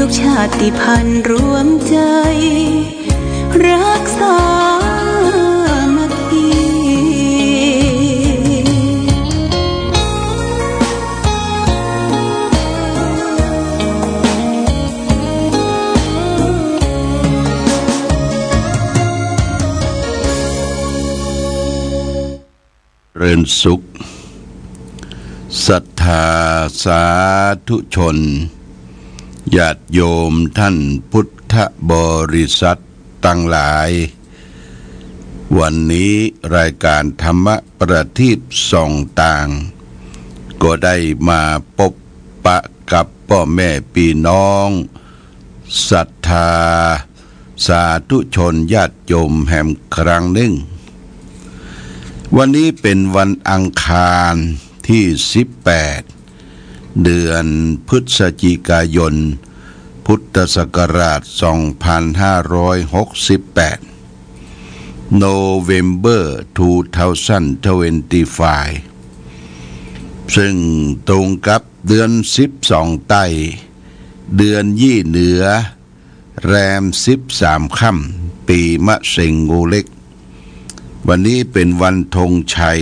กชาติพันธุ์รวมใจรักษามัคคีเริญสุขศรัทธาสาธุชนญาติโยมท่านพุทธบริษัทตั้งหลายวันนี้รายการธรรมประทีปส่องต่างก็ได้มาพบปะกับพ่อแม่พี่น้องศรัทธาสาธุชนญาติโยมแห่งครั้งหนึ่งวันนี้เป็นวันอังคารที่18เดือนพฤศจิกายนพุทธศักราช2568 November 2025 ซึ่งตรงกับเดือน12ใต้เดือนยี่เหนือแรม13ค่ำปีมะเส็งงูเล็กวันนี้เป็นวันธงชัย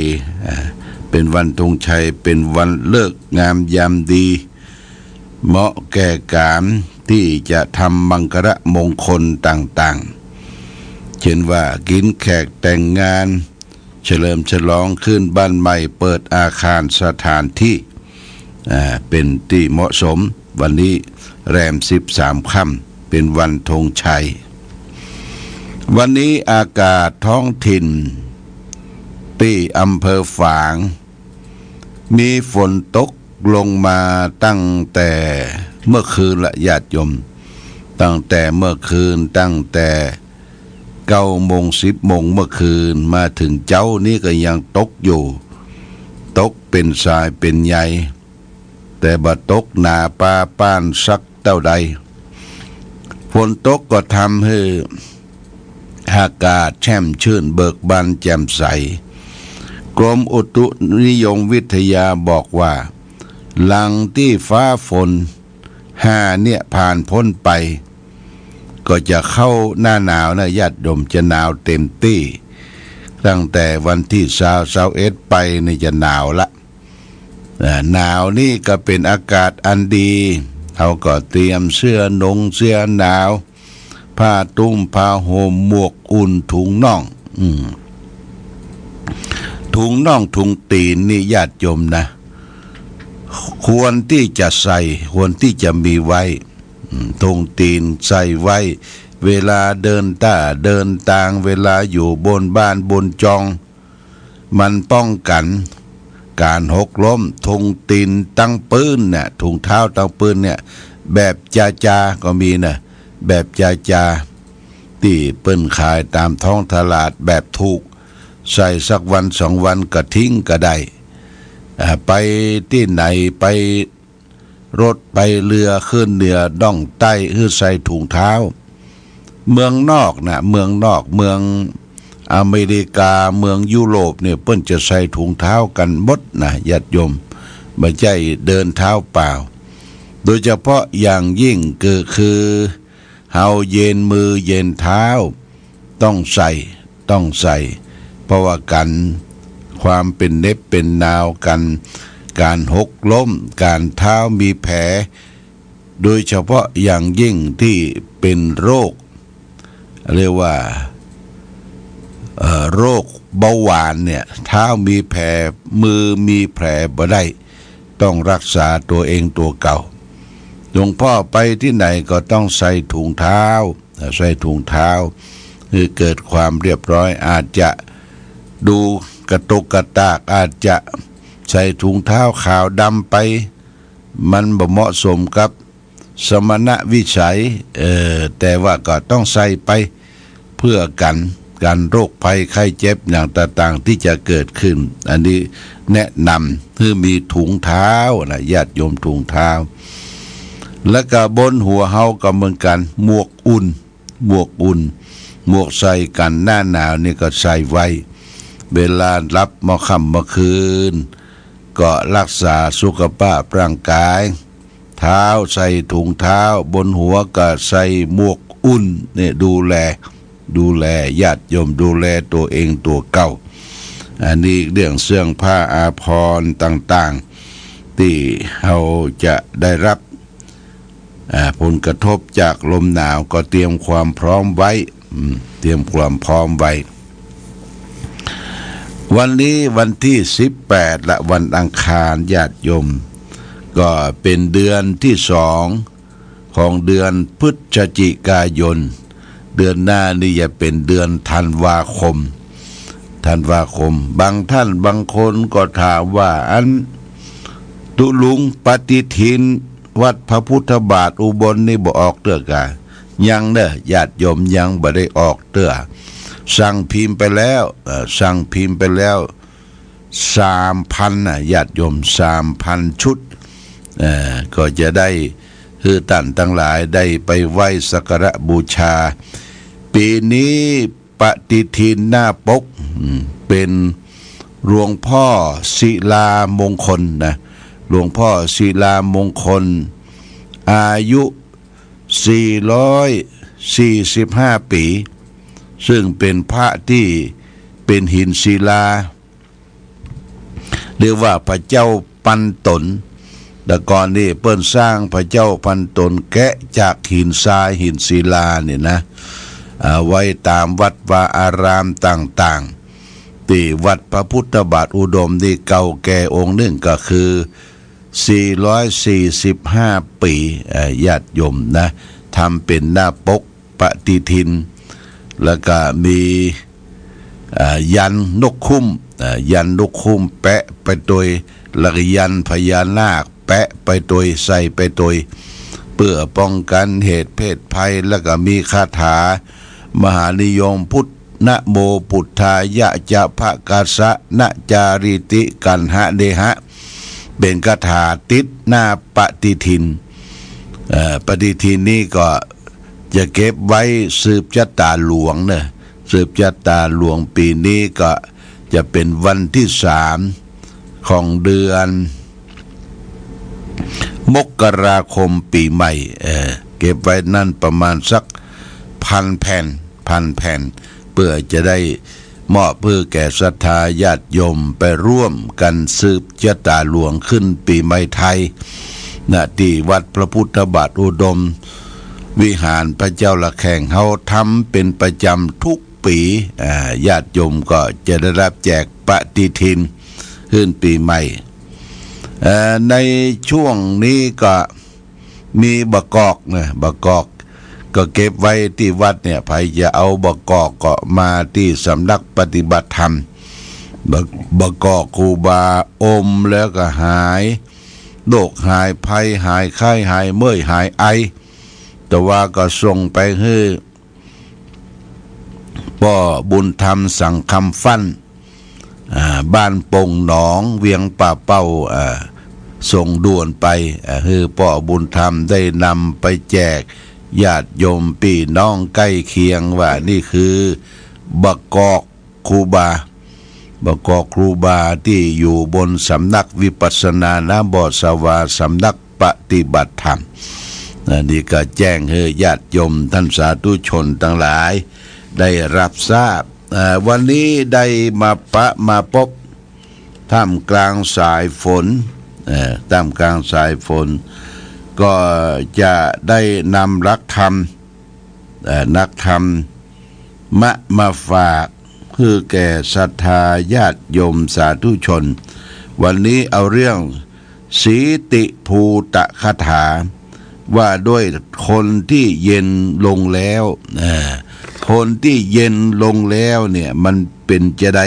เป็นวันธงชัยเป็นวันเลิกงามยามดีเหมาะแก่การที่จะทำมังคละมงคลต่างๆเช่นว่ากินแขกแต่งงานเฉลิมฉลองขึ้นบ้านใหม่เปิดอาคารสถานที่เป็นที่เหมาะสมวันนี้แรม13ค่ำเป็นวันธงชัยวันนี้อากาศท้องถิ่นที่อำเภอฝางมีฝนตกลงมาตั้งแต่เมื่อคืนละญาติโยมตั้งแต่เมื่อคืนตั้งแต่9 โมง 10 โมงเมื่อคืนมาถึงเจ้านี้ก็ยังตกอยู่ตกเป็นทรายเป็นใยแต่บ่ตกหนาปาป้านสักเท่าใดฝนตกก็ทำให้อากาศแช่มชื่นเบิกบานแจ่มใสกรมอุตุนิยมวิทยาบอกว่าหลังที่ฟ้าฝน5เนี่ยผ่านพ้นไปก็จะเข้าหน้าหนาวนะญาติโยมจะหนาวเต็มที่ตั้งแต่วันที่21ไปนี่จะหนาวละหนาวนี่ก็เป็นอากาศอันดีเขาก็เตรียมเสื้อเสื้อหนาวผ้าตุ้มผ้าห่มหมวกอุ่นถุงน่องถุงน่องถุงตีนนี่ญาติโยมนะควรที่จะใส่ควรที่จะมีไว้ถุงตีนใส่ไว้เวลาเดินเดินทางเวลาอยู่บนบ้านบนจองมันป้องกันการหกล้มถุงตีนตั้งปืนเนี่ยถุงเท้าตั้งปืนเนี่ยแบบจาก็มีนะแบบจาที่เปิ้นขายตามท้องตลาดแบบถูกใส่สักวัน2 วันก็ทิ้งก็ได้ไปที่ไหนไปรถไปเรือขึ้นเหนือด่องใต้คือใส่ถุงเท้าเมืองนอกนะเมืองนอกเมืองอเมริกาเมืองยุโรปเนี่ยเปิ้นจะใส่ถุงเท้ากันหมดนะญาติโยมไม่ใช่เดินเท้าเปล่าโดยเฉพาะอย่างยิ่งคือเฮาเย็นมือเย็นเท้าต้องใส่เพราะว่ากันความเป็นเน็บเป็นนาวกันการหกล้มการเท้ามีแผลโดยเฉพาะอย่างยิ่งที่เป็นโรคเรียกว่าโรคเบาหวานเนี่ยเท้ามีแผลมือมีแผลบ่ได้ต้องรักษาตัวเองตัวเก่าหลวงพ่อไปที่ไหนก็ต้องใส่ถุงเท้าคือเกิดความเรียบร้อยอาจจะดูกระตุกกระตากอาจจะใส่ถุงเท้าขาวดำไปมันบ่เหมาะสมกับสมณวิสัยแต่ว่าก็ต้องใส่ไปเพื่อกันโรคภัยไข้เจ็บอย่างต่างๆที่จะเกิดขึ้นอันนี้แนะนำคือมีถุงเท้านะญาติโยมถุงเท้าแล้วก็บนหัวเฮาก็เหมือนกันหมวกอุ่นหมวกใส่กันหน้าหนาวนี่ก็ใส่ไว้เวลารับมะค่ำมะคืนก็รักษาสุขภาพร่างกาย เท้าใส่ถุงเท้าบนหัวก็ใส่หมวกอุ่นเนี่ยดูแลญาติโยมดูแลตัวเองตัวเก่าอันนี้เรื่องเสื้อผ้าอาภรณ์ต่างๆที่เราจะได้รับผลกระทบจากลมหนาวก็เตรียมความพร้อมไว้วันนี้วันที่18ละวันอังคารญาติโยมก็เป็นเดือนที่2ของเดือนพฤศจิกายนเดือนหน้านี่จะเป็นเดือนธันวาคมบางท่านบางคนก็ถามว่าอันตุลุงปฏิทินวัดพระพุทธบาทอุบลนี่บ่ออกเตื้อกะยังเด้อญาติโยมยังบ่ได้ออกเตื้อสั่งพิมพ์ไปแล้ว3,000ญาติโยม 3,000 ชุดก็จะได้คือท่านทั้งหลายได้ไปไหว้สักการะบูชาปีนี้ปฏิทินหน้าปกเป็นหลวงพ่อศิลามงคลนะหลวงพ่อศิลามงคลอายุ445 ปีซึ่งเป็นพระที่เป็นหินศิลาเรียกว่าพระเจ้าปันตนแต่ก่อนนี่เปิ้นสร้างพระเจ้าปันตนแกะจากหินทรายหินศิลาเนี่ยนะไว้ตามวัดวาอารามต่างๆที่วัดพระพุทธบาทอุดมนี่เก่าแก่องค์หนึ่งก็คือ445 ปีญาติโยมนะทำเป็นหน้าปกปฏิทินแล้วก็มียันนกคุ้มแปะไปโดยแล้วก็ยันพญานาคแปะไปโดยใส่ไปโดยเพื่อป้องกันเหตุเพศภัยแล้วก็มีคาถามหานิยมพุทธนะโมพุทธายะจะภะกาสะนะจาริติกันหะเดหะเป็นคาถาติดหน้าปฏิทินปฏิทินนี้ก็จะเก็บไว้สืบชะตาหลวงนะสืบชะตาหลวงปีนี้ก็จะเป็นวันที่3ของเดือนมกราคมปีใหม่เก็บไว้นั่นประมาณสัก1,000 แผ่นเพื่อจะได้มอบเพื่อแก่ศรัทธาญาติโยมไปร่วมกันสืบชะตาหลวงขึ้นปีใหม่ไทยณที่วัดพระพุทธบาทอุดมวิหารพระเจ้าละแข่งเขาทำเป็นประจำทุกปีญาติโยมก็จะได้รับแจกปฏิทินขึ้นปีใหม่ในช่วงนี้ก็มีบะกอกก็เก็บไว้ที่วัดเนี่ยใครจะเอาบะกอกก็มาที่สำนักปฏิบัติธรรมบะกอกครูบาอมแล้วก็หายโรคหายภัยหายไข้หายเมื่อยหายไอแต่ว่าก็ส่งไปให้พ่อบุญธรรมสั่งคำฟั่นบ้านปงหนองเวียงป่าเป้าส่งด่วนไปให้พ่อบุญธรรมได้นำไปแจกญาติโยมพี่น้องใกล้เคียงว่านี่คือบะกอกครูบาที่อยู่บนสำนักวิปัสสนานาบอสวาสำนักปฏิบัติธรรมนี่ก็แจ้งให้ญาติโยมท่านสาธุชนทั้งหลายได้รับทราบวันนี้ได้มาพบท่ามกลางสายฝนก็จะได้นำนักธรรมมาฝากเพื่อแก่ศรัทธาญาติโยมสาธุชนวันนี้เอาเรื่องสีติภูตคถาว่าด้วยคนที่เย็นลงแล้วคนที่เย็นลงแล้วเนี่ยมันเป็นจะได้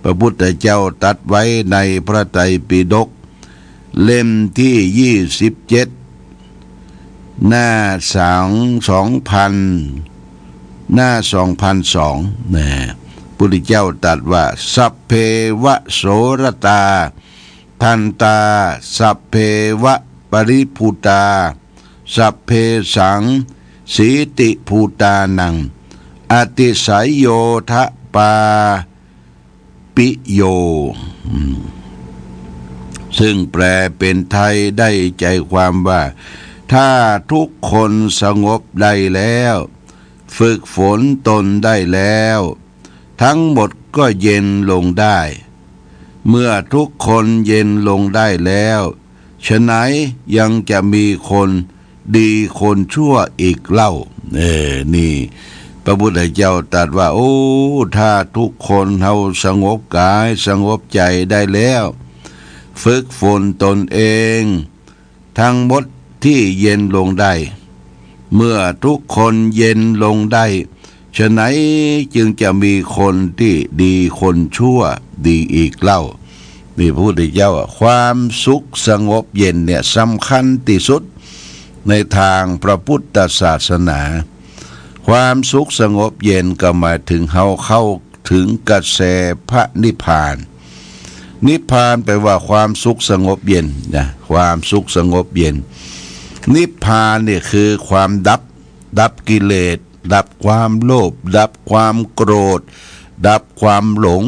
พระพุทธเจ้าตรัสไว้ในพระไตรปิฎกเล่มที่27หน้า2002นะพุทธเจ้าตรัสว่าสัพเพวะโสรตาทันตาสัพเพวะปริภูตาสัพเพสังสีติภูตานังอติสายโยทะปาปิโย ซึ่งแปลเป็นไทยได้ใจความว่าถ้าทุกคนสงบได้แล้วฝึกฝนตนได้แล้วทั้งหมดก็เย็นลงได้เมื่อทุกคนเย็นลงได้แล้วฉะไหนยังจะมีคนดีคนชั่วอีกเล่านี่พระพุทธเจ้าตรัสว่าโอ้ถ้าทุกคนเฮาสงบกายสงบใจได้แล้วฝึกฝนตนเองทั้งหมดที่เย็นลงได้เมื่อทุกคนเย็นลงได้ฉะไหนจึงจะมีคนที่ดีคนชั่วดีอีกเล่านี่พระพุทธเจ้าความสุขสงบเย็นเนี่ยสำคัญที่สุดในทางพระพุทธศาสนาความสุขสงบเย็นก็หมายถึงเฮาเข้าถึงกระแสพระนิพพานนิพพานแปลว่าความสุขสงบเย็นนะความสุขสงบเย็นนิพพานเนี่ยคือความดับกิเลสดับความโลภดับความโกรธดับความหลง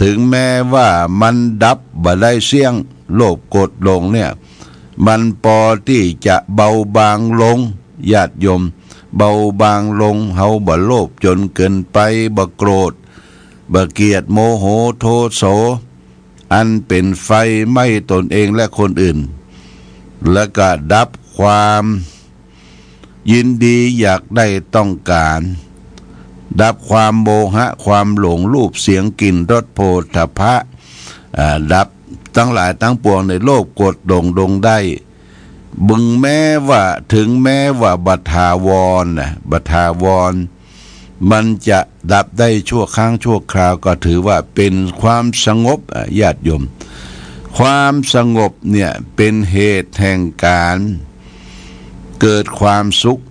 ถึงแม้ว่ามันดับบ่ได้เสี่ยงโลภโกรธหลงเนี่ยมันพอที่จะเบาบางลงญาติโยมเบาบางลงเฮาบ่โลภจนเกินไปบ่โกรธบ่เกลียดโมโหโทโสอันเป็นไฟไหม้ตนเองและคนอื่นและก็ดับความยินดีอยากได้ต้องการดับความโมหะความหลงรูปเสียงกลิ่นรสโผฏฐัพพะดับทั้งหลายทั้งปวงในโลกกดลงได้บึงแม้ว่าถึงแม้ว่าบัทาวรบัทาวรมันจะดับได้ชั่วครั้งชั่วคราวก็ถือว่าเป็นความสงบญาติโยมความสงบเนี่ยเป็นเหตุแห่งการเกิดความสุข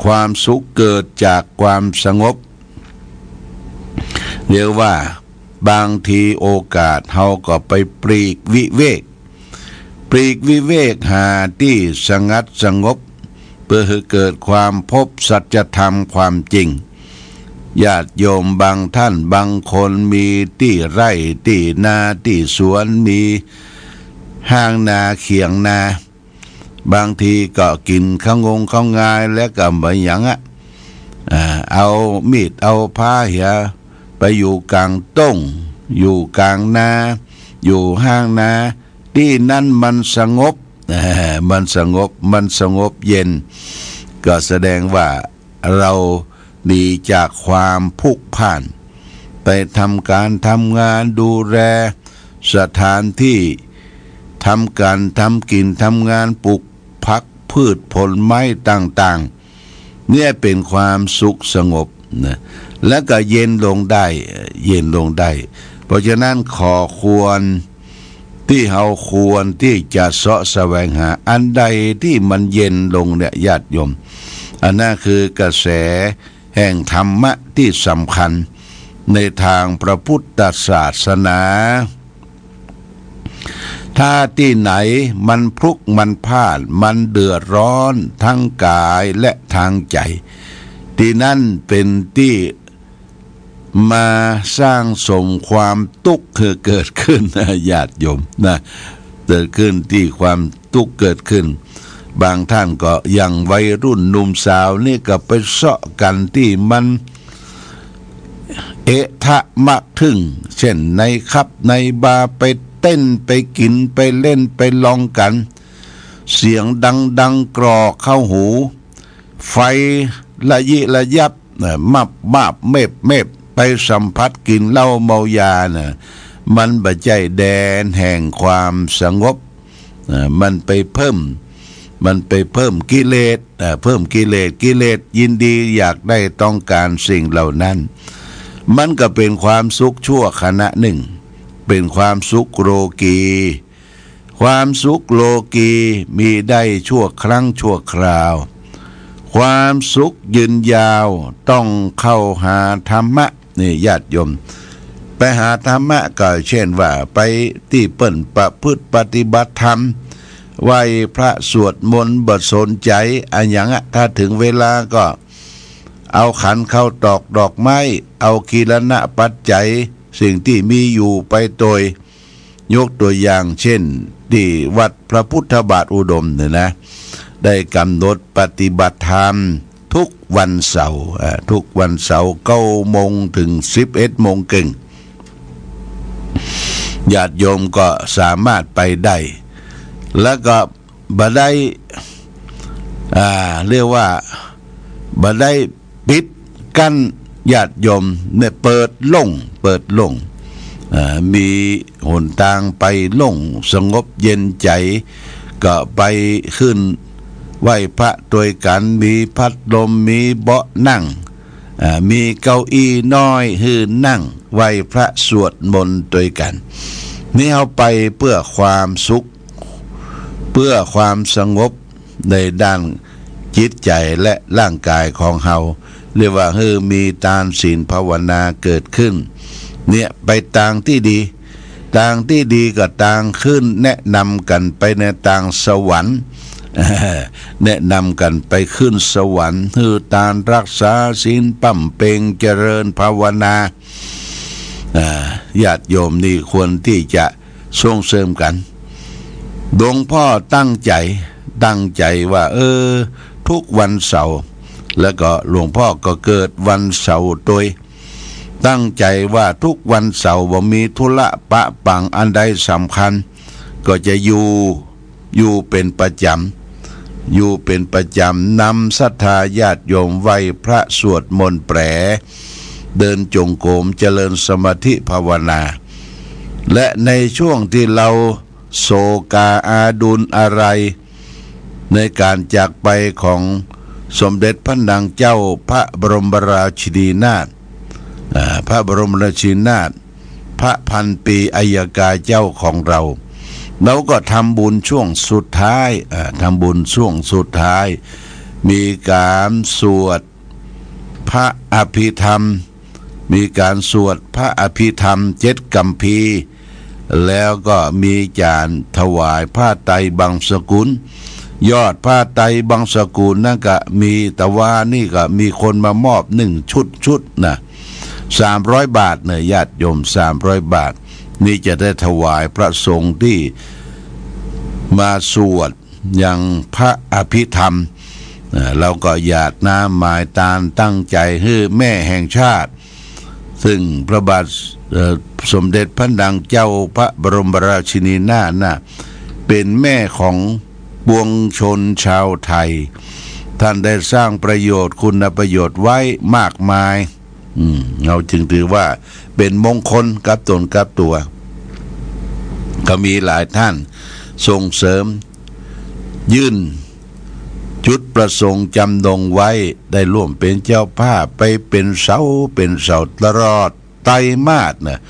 ความสุขเกิดจากความสงบเรียกว่าบางทีโอกาสเฮาก็ไปปลีกวิเวกหาที่สงัดสงบเพื่อให้เกิดความพบสัจธรรมความจริงญาติโยมบางท่านบางคนมีที่ไร่ที่นาที่สวนมีห้างนาเขียงนาบางทีก็กินข้าวงายแล้วก็ไม่หยังเอามีดเอาผ้าเหียไปอยู่กลางต้งอยู่กลางนาอยู่ห้างนาที่นั่นมันสงบมันสงบเย็นก็แสดงว่าเราหนีจากความพุกพ่านไปทำการทำงานดูแลสถานที่ทำการทำกินทำงานปลูกผักพืชผลไม้ต่างๆเนี่ยเป็นความสุขสงบนะแล้วก็เย็นลงได้เพราะฉะนั้นขอควรที่เฮาควรที่จะเสาะแสวงหาอันใดที่มันเย็นลงเนี่ยญาติโยมอันนั้นคือกระแสแห่งธรรมะที่สำคัญในทางพระพุทธศาสนาถ้าที่ไหนมันพลุกมันพล่านมันเดือดร้อนทั้งกายและทางใจที่นั่นเป็นที่มาสร้างสมความทุกข์เกิดขึ้นญาติโยมนะเกิดขึ้นที่ความทุกข์เกิดขึ้นบางท่านก็ยังวัยรุ่นหนุ่มสาวนี่ก็ไปเสาะกันที่มันเอะทะมักถึงเช่นในคับในบาร์ไปเต้นไปกินไปเล่นไปลองกันเสียงดังกรอกเข้าหูไฟระยิระยับมาบเมบไปสัมผัสกินเหล้าเมายามันบ่ใจแดนแห่งความสงบมันไปเพิ่มกิเลสกิเลสยินดีอยากได้ต้องการสิ่งเหล่านั้นมันก็เป็นความสุขชั่วขณะหนึ่งเป็นความสุขโลกีความสุขโลกีมีได้ชั่วครั้งชั่วคราวความสุขยืนยาวต้องเข้าหาธรรมะนี่ญาติโยมไปหาธรรมะก็เช่นว่าไปที่เปิ้นประพฤติปฏิบัติธรรมไหว้พระสวดมนต์บทสนใจอันอย่างถ้าถึงเวลาก็เอาขันเข้าตอกดอกไม้เอากีรณะปัจจัยสิ่งที่มีอยู่ไปโดยยกตัวอย่างเช่น ที่วัดพระพุทธบาทอุดมเนี่ยนะได้กำหนดปฏิบัติธรรมทุกวันเสาร์ทุกวันเสาร์9 โมงถึง11 โมงครึ่งญาติโยมก็สามารถไปได้แล้วก็บ่ได้เรียกว่าบ่ได้ปิดกั้นญาติโยมเนี่ยเปิดโล่งมีหนทางไปโล่งสงบเย็นใจก็ไปขึ้นไหว้พระด้วยกันมีพัดลมมีเบาะนั่งมีเก้าอี้น้อยให้นั่งไหว้พระสวดมนต์ด้วยกันนี่เอาไปเพื่อความสุขเพื่อความสงบในด้านจิตใจและร่างกายของเฮาเรียกว่ามีทานศีลภาวนาเกิดขึ้นเนี่ยไปทางที่ดีก็ทางขึ้นแนะนำกันไปในทางสวรรค์แนะนำกันไปขึ้นสวรรค์ทานรักษาศีลปั่มเปงเจริญภาวนาญาติโยมนี่ควรที่จะส่งเสริมกันหลวงพ่อตั้งใจว่าทุกวันเสาร์แล้วก็หลวงพ่อก็เกิดวันเสาร์โดยตั้งใจว่าทุกวันเสาร์บ่มีธุระปะปังอันใดสำคัญก็จะอยู่เป็นประจำนำศรัทธาญาติโยมไหว้พระสวดมนต์แปรเดินจงกรมเจริญสมาธิภาวนาและในช่วงที่เราโศกาอาดุลอะไรในการจากไปของสมเด็จพระนางเจ้าพระบรมราชินีนาถพระบรมราชินีนาถพระพันปีอัยกาเจ้าของเราก็ทำบุญช่วงสุดท้ายมีการสวดพระอภิธรรมมีการสวดพระอภิธรรม7 กัมพีร์แล้วก็มีการถวายผ้าไตรบางสกุลยอดผ้าไตรบางสกุลนั่นก็มีแต่ว่านี่ก็มีคนมามอบ1 ชุดนะ300 บาทเนี่ยญาติโยม300 บาทนี่จะได้ถวายพระสงฆ์ที่มาสวดอย่างพระอภิธรรมเราก็อยากน้ำหมายตาตั้งใจให้แม่แห่งชาติซึ่งพระบาทสมเด็จพระนางเจ้าพระบรมราชินีนาถเป็นแม่ของปวงชนชาวไทยท่านได้สร้างประโยชน์คุณประโยชน์ไว้มากมายเราจึงถือว่าเป็นมงคลกับตนกับตัวก็มีหลายท่านส่งเสริมยื่นจุดประสงค์จำนงไว้ได้ร่วมเป็นเจ้าภาพไปเป็นเสาตลอดไตรมาสนะ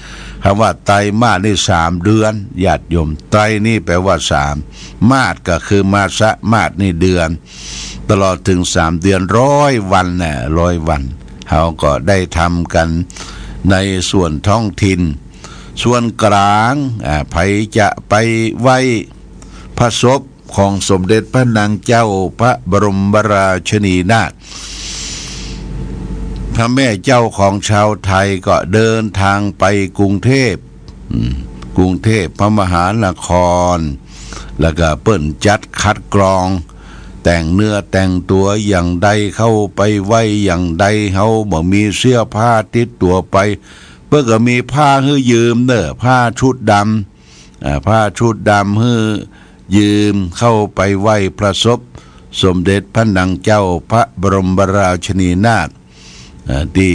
คำว่าไตรมาสนี่3 เดือนญาติโยมไตรนี่แปลว่า3มาสก็คือมานี่เดือนตลอดถึง3 เดือน100 วัน100 วันเขาก็ได้ทำกันในส่วนท้องถิ่นส่วนกลางไผจะไปไหว้พระศพของสมเด็จพระนางเจ้าพระบรมราชินีนาถพระแม่เจ้าของชาวไทยก็เดินทางไปกรุงเทพพระมหานครแล้วก็เปิ้นจัดคัดกรองแต่งเนื้อแต่งตัวอย่างใดเข้าไปไว้อย่างใดเขาบ่มีเสื้อผ้าติดตัวไปเพื่อก็มีผ้าให้ยืมผ้าชุดดำให้ยืมเข้าไปไหว้พระศพสมเด็จพระนางเจ้าพระบรมราชินีนาถที่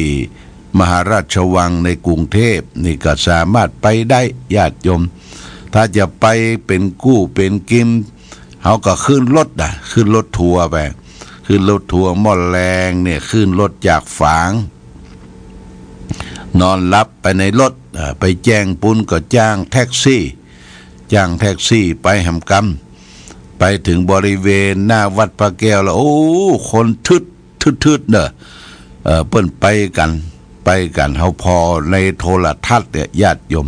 มหาราชวังในกรุงเทพนี่ก็สามารถไปได้ญาติโยมถ้าจะไปเป็นกู้เป็นกิมเขาก็ขึ้นรถทัวร์ไปขึ้นรถทัวร์หม้อแรงเนี่ยขึ้นรถจากฝางนอนรับไปในรถไปแจ้งปุ้นก็จ้างแท็กซี่ไปหำกำไปถึงบริเวณหน้าวัดพระแก้วแล้วโอ้คนทึดเนอะเปิ้นไปกันเฮาพอในโทรทัศน์เนี่ยญาติโยม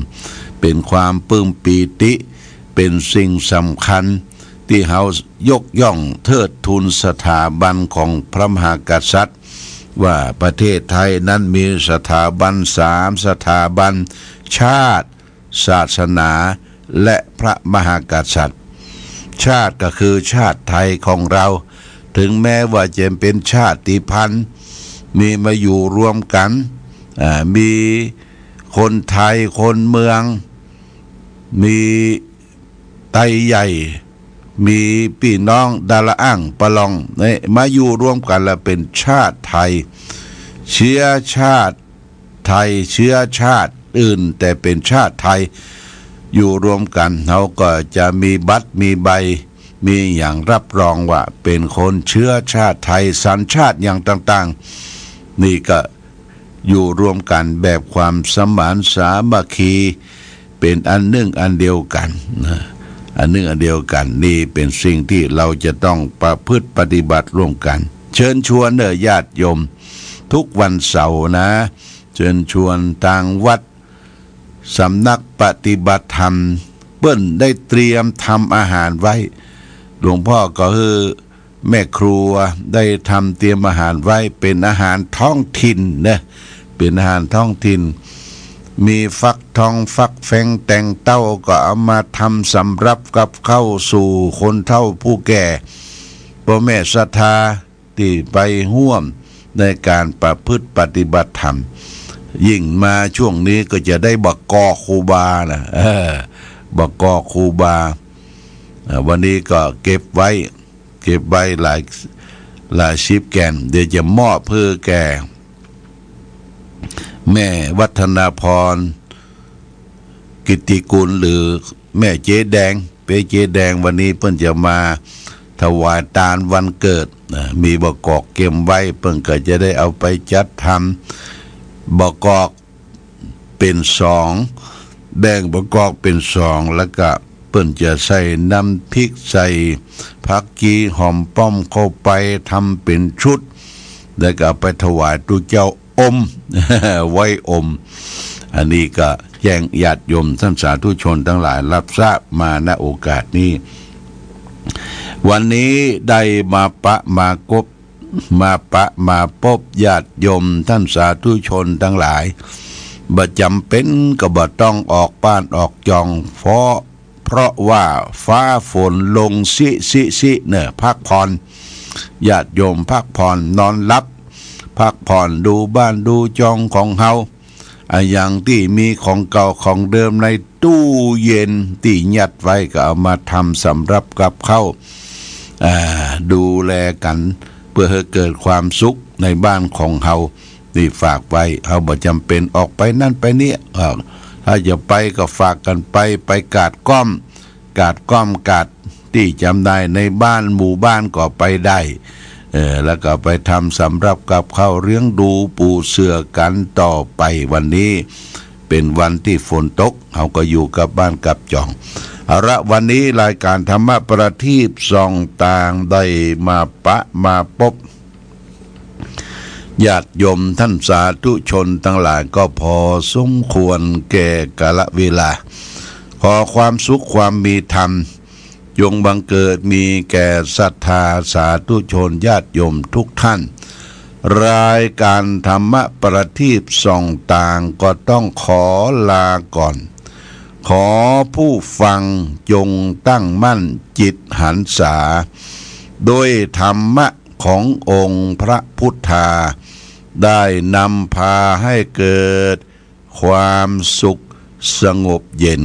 เป็นความปลื้มปีติเป็นสิ่งสำคัญที่เฮายกย่องเทิดทูนสถาบันของพระมหากษัตริย์ว่าประเทศไทยนั้นมีสถาบัน3 สถาบันชาติศาสนา และพระมหากษัตริย์ชาติก็คือชาติไทยของเราถึงแม้ว่าจะเป็นชาติพันธุ์มีมาอยู่รวมกันมีคนไทยคนเมืองมีไทยใหญ่มีพี่น้องดาละอ่างปะลองเนี่ยมาอยู่รวมกันแล้วเป็นชาติไทยเชื้อชาติไทยเชื้อชาติอื่นแต่เป็นชาติไทยอยู่รวมกันเขาก็จะมีบัตรมีใบมีอย่างรับรองว่าเป็นคนเชื้อชาติไทยสัญชาติอย่างต่างๆนี่ก็อยู่รวมกันแบบความสมานสามัคคีเป็นอันหนึ่งอันเดียวกันนะอันหนึ่งอันเดียวกันนี่เป็นสิ่งที่เราจะต้องประพฤติปฏิบัติร่วมกันเชิญชวนญาติโยมทุกวันเสาร์นะเชิญชวนทางวัดสำนักปฏิบัติธรรมเปิ้นได้เตรียมทำอาหารไว้หลวงพ่อก็คือแม่ครัวได้ทำเตรียมอาหารไว้เป็นอาหารท้องถิ่นนะเป็นอาหารท้องถิ่นมีฟักทองฟักแฟงแตงเต้าก็เอามาทำสำรับกับเข้าสู่คนเฒ่าผู้แก่พ่อแม่ศรัทธาที่ไปร่วมในการประพฤติปฏิบัติธรรมยิ่งมาช่วงนี้ก็จะได้บักกอครูบานะบักกอครูบาวันนี้ก็เก็บไว้หลายชิปแกนเดี๋ยวจะมอบเพื่อแก่แม่วัฒนาพรกิตติกุลหรือแม่เจ๊แดงเจ๊แดงวันนี้เพิ่นจะมาถวายทานวันเกิดมีบกอกเก็บไว้เพิ่นก็จะได้เอาไปจัดทำบกอกเป็น2แบ่งบกอกเป็น2แล้วก็เพิ่นจะใส่น้ำพริกใส่ผักกีหอมป้อมเข้าไปทำเป็นชุดแล้วก็ไปถวายตุเจ้าอม ไว้อมอันนี้ก็แจ้งญาติโยมท่านสาธุชนทั้งหลายรับทราบมาณโอกาสนี้วันนี้ได้มาพบญาติโยมท่านสาธุชนทั้งหลายบ่จำเป็นก็บ่ต้องออกบ้านออกจองเพราะว่าฟ้าฝนลงสิเนี่ยพักผ่อนญาติโยมพักผ่อนนอนหลับพักผ่อนดูบ้านดูจองของเฮาอย่างที่มีของเก่าของเดิมในตู้เย็นที่ยัดไว้ก็เอามาทำสำรับกับข้าวดูแลกันเพื่อให้เกิดความสุขในบ้านของเฮานี่ฝากไว้เฮาบ่จำเป็นออกไปนั่นไปนี่ถ้าจะไปก็ฝากกันไปกาดก้อมที่จำได้ในบ้านหมู่บ้านก็ไปได้แล้วก็ไปทำสำหรับกับข้าวเลี้ยงดูปูเสือกันต่อไปวันนี้เป็นวันที่ฝนตกเราก็อยู่กับบ้านกับจองเอาละวันนี้รายการธรรมะประทีปส่องต่างได้มาพบญาติโยมท่านสาธุชนทั้งหลายก็พอสมควรแก่กาลเวลาขอความสุขความมีธรรมจงบังเกิดมีแก่ศรัทธาสาธุชนญาติโยมทุกท่านรายการธรรมะประทีปส่องต่างก็ต้องขอลาก่อนขอผู้ฟังจงตั้งมั่นจิตหันษาโดยธรรมะขององค์พระพุทธาได้นำพาให้เกิดความสุขสงบเย็น